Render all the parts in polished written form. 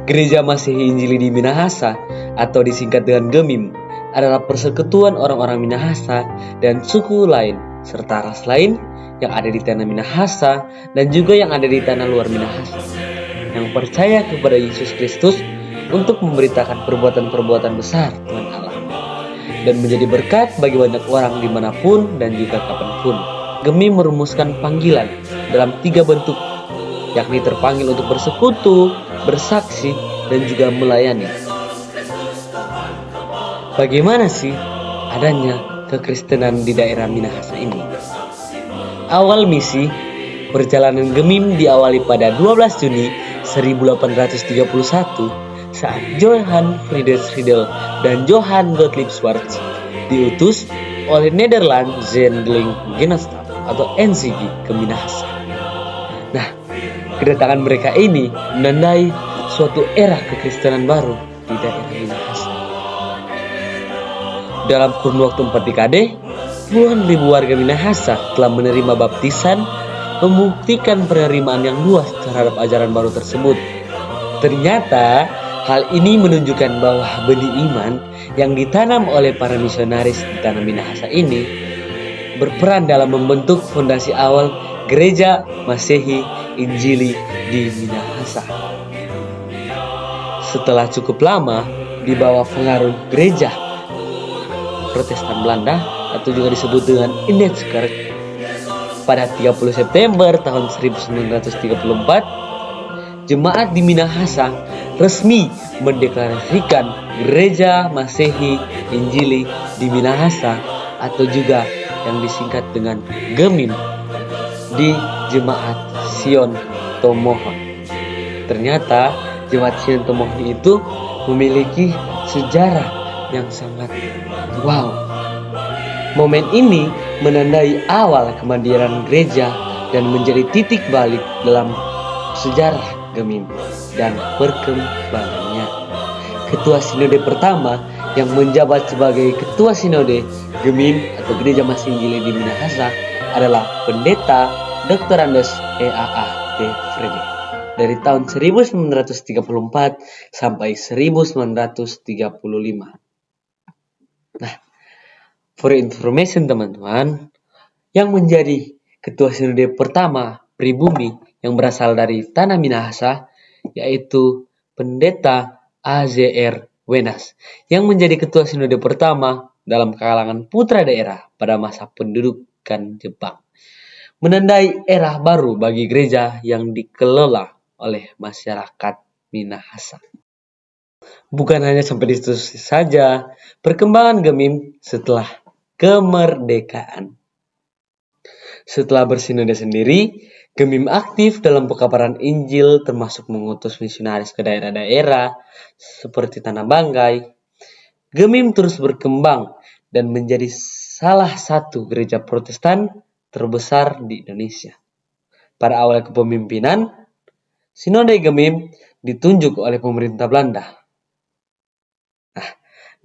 Gereja Masehi Injili di Minahasa atau disingkat dengan GEMIM adalah persekutuan orang-orang Minahasa dan suku lain serta ras lain yang ada di tanah Minahasa dan juga yang ada di tanah luar Minahasa yang percaya kepada Yesus Kristus untuk memberitakan perbuatan-perbuatan besar Tuhan Allah dan menjadi berkat bagi banyak orang dimanapun dan juga kapanpun. GEMIM merumuskan panggilan dalam 3 bentuk, yakni terpanggil untuk bersekutu, bersaksi, dan juga melayani. Bagaimana sih adanya kekristenan di daerah Minahasa ini? Awal misi perjalanan GEMIM diawali pada 12 Juni 1831 saat Johann Friedrich Riedel dan Johann Gottlieb Schwartz diutus oleh Nederland Zendeling Genootschap atau NZG ke Minahasa. Nah, kedatangan mereka ini menandai suatu era kekristenan baru di daerah Minahasa. Dalam kurun waktu 4 dekade, puluhan ribu warga Minahasa telah menerima baptisan, membuktikan penerimaan yang luas terhadap ajaran baru tersebut. Ternyata, hal ini menunjukkan bahwa benih iman yang ditanam oleh para misionaris di tanah Minahasa ini berperan dalam membentuk fondasi awal Gereja Masehi Injili di Minahasa. Setelah cukup lama di bawah pengaruh gereja Protestan Belanda atau juga disebut dengan Indeskerk, pada 30 September tahun 1934, jemaat di Minahasa resmi mendeklarasikan Gereja Masehi Injili di Minahasa atau juga yang disingkat dengan GEMIM di Jemaat Sion Tomohon. Ternyata Jemaat Sion Tomohon itu memiliki sejarah yang sangat wow. Momen ini menandai awal kemandirian gereja dan menjadi titik balik dalam sejarah GEMIM dan perkembangannya. Ketua Sinode pertama yang menjabat sebagai Ketua Sinode GEMIM atau Gereja Masehi Injili di Minahasa adalah Pendeta Dr. Andes E.A.A. de Vrede dari tahun 1934 sampai 1935. Nah, for information teman-teman, yang menjadi Ketua Sinode pertama pribumi yang berasal dari tanah Minahasa yaitu Pendeta A.Z.R. Wenas yang menjadi Ketua Sinode pertama dalam kalangan putra daerah pada masa pendudukan Jepang, menandai era baru bagi gereja yang dikelola oleh masyarakat Minahasa. Bukan hanya sampai di situ saja, perkembangan GEMIM setelah kemerdekaan. Setelah bersinode sendiri, GEMIM aktif dalam pekabaran Injil termasuk mengutus misionaris ke daerah-daerah seperti Tanah Banggai. GEMIM terus berkembang dan menjadi salah satu gereja Protestan terbesar di Indonesia. Pada awal kepemimpinan, Sinode GEMIM ditunjuk oleh pemerintah Belanda.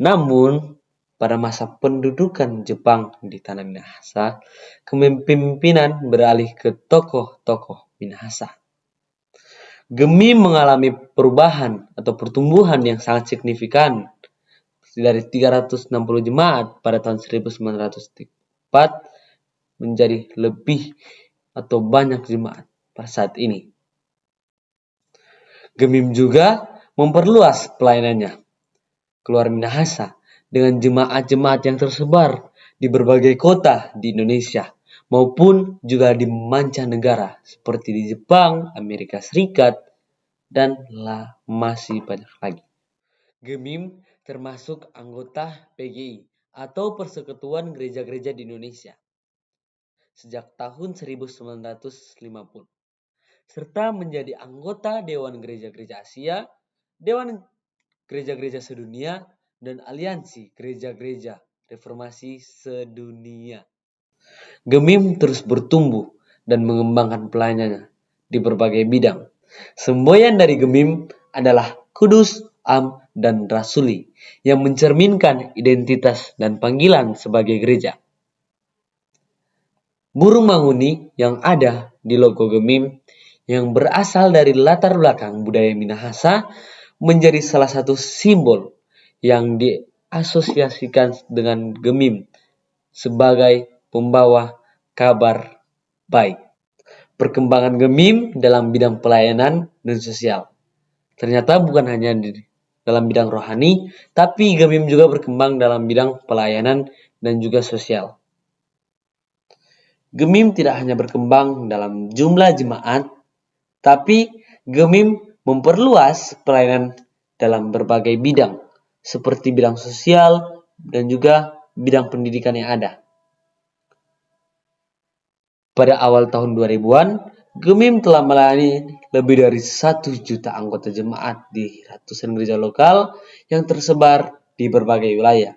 Namun, pada masa pendudukan Jepang di tanah Minahasa, kepemimpinan beralih ke tokoh-tokoh Minahasa. GEMIM mengalami perubahan atau pertumbuhan yang sangat signifikan dari 360 jemaat pada tahun 1904 menjadi lebih atau banyak jemaat pada saat ini. GEMIM juga memperluas pelayanannya keluar Minahasa dengan jemaat-jemaat yang tersebar di berbagai kota di Indonesia maupun juga di mancanegara seperti di Jepang, Amerika Serikat, dan masih banyak lagi. GEMIM termasuk anggota PGI atau Persekutuan Gereja-Gereja di Indonesia sejak tahun 1950 serta menjadi anggota Dewan Gereja-Gereja Asia, Dewan Gereja-Gereja Sedunia, dan Aliansi Gereja-Gereja Reformasi Sedunia. GEMIM terus bertumbuh dan mengembangkan pelayanannya di berbagai bidang. Semboyan dari GEMIM adalah kudus, am, dan rasuli yang mencerminkan identitas dan panggilan sebagai gereja. Burung manguni yang ada di logo GEMIM yang berasal dari latar belakang budaya Minahasa menjadi salah satu simbol yang diasosiasikan dengan Gemim sebagai pembawa kabar baik. Perkembangan Gemim dalam bidang pelayanan dan sosial. Ternyata bukan hanya dalam bidang rohani, tapi Gemim juga berkembang dalam bidang pelayanan dan juga sosial. Gemim tidak hanya berkembang dalam jumlah jemaat, tapi Gemim memperluas pelayanan dalam berbagai bidang, seperti bidang sosial dan juga bidang pendidikan yang ada. Pada awal tahun 2000-an, Gemim telah melayani lebih dari 1 juta anggota jemaat di ratusan gereja lokal yang tersebar di berbagai wilayah.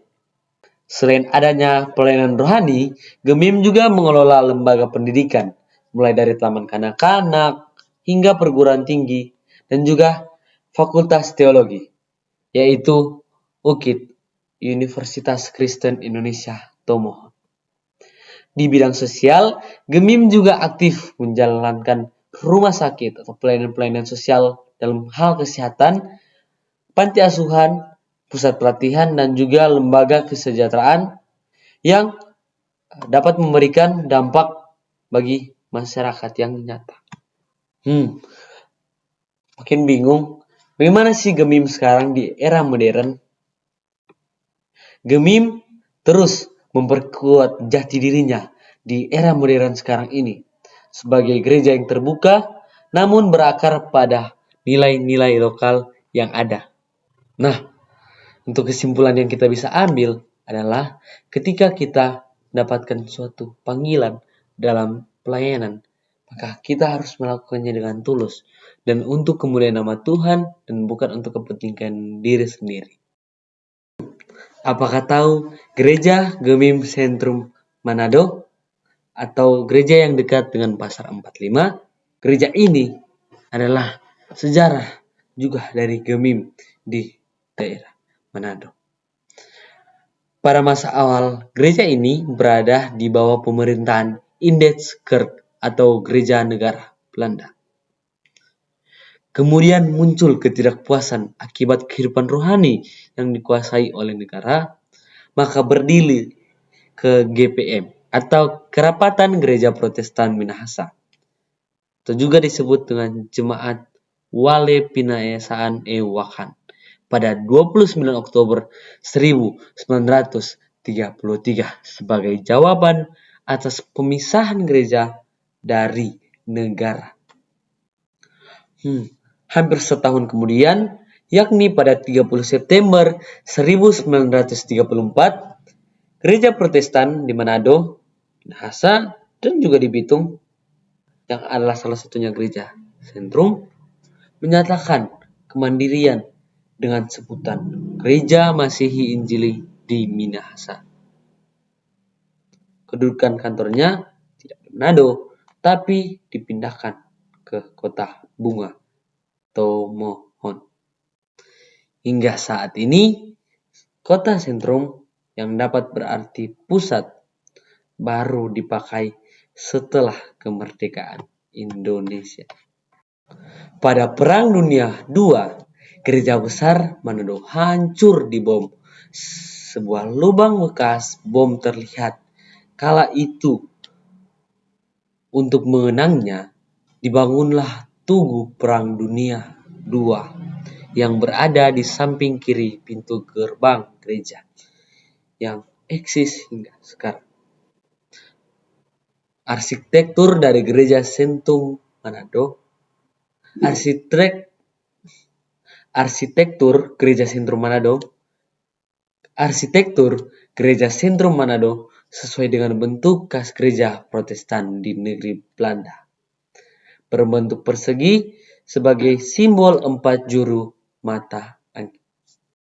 Selain adanya pelayanan rohani, Gemim juga mengelola lembaga pendidikan, mulai dari taman kanak-kanak hingga perguruan tinggi dan juga fakultas teologi, yaitu UKIT, Universitas Kristen Indonesia Tomohon. Di bidang sosial, Gemim juga aktif menjalankan rumah sakit atau pelayanan-pelayanan sosial dalam hal kesehatan, panti asuhan, pusat pelatihan, dan juga lembaga kesejahteraan yang dapat memberikan dampak bagi masyarakat yang nyata. Makin bingung, bagaimana sih Gemim sekarang di era modern? Gemim terus memperkuat jati dirinya di era modern sekarang ini sebagai gereja yang terbuka namun berakar pada nilai-nilai lokal yang ada. Nah, untuk kesimpulan yang kita bisa ambil adalah ketika kita mendapatkan suatu panggilan dalam pelayanan, maka kita harus melakukannya dengan tulus dan untuk kemuliaan nama Tuhan dan bukan untuk kepentingan diri sendiri. Apakah tahu gereja Gemim Sentrum Manado atau gereja yang dekat dengan Pasar 45? Gereja ini adalah sejarah juga dari Gemim di daerah Manado. Pada masa awal, gereja ini berada di bawah pemerintahan Indeskerk atau Gereja Negara Belanda. Kemudian muncul ketidakpuasan akibat kehidupan rohani yang dikuasai oleh negara, maka berdiri ke GPM atau Kerapatan Gereja Protestan Minahasa, atau juga disebut dengan Jemaat Wale Pinaesaan Wakan pada 29 Oktober 1933 sebagai jawaban atas pemisahan gereja dari negara. Hampir setahun kemudian, yakni pada 30 September 1934, gereja Protestan di Manado, Minahasa, dan juga di Bitung, yang adalah salah satunya gereja Sentrum, menyatakan kemandirian dengan sebutan Gereja Masihi Injili di Minahasa. Kedudukan kantornya tidak di Manado, tapi dipindahkan ke kota bunga Tomohon. Hingga saat ini, kota Sentrum yang dapat berarti pusat baru dipakai setelah kemerdekaan Indonesia. Pada Perang Dunia II, gereja besar Manado hancur dibom. Sebuah lubang bekas bom terlihat. Kala itu, untuk mengenangnya, dibangunlah Tugu Perang Dunia II yang berada di samping kiri pintu gerbang gereja yang eksis hingga sekarang. Arsitektur dari gereja Sentrum Manado. Arsitektur gereja Sentrum Manado sesuai dengan bentuk khas gereja Protestan di negeri Belanda. Berbentuk persegi sebagai simbol 4 juru mata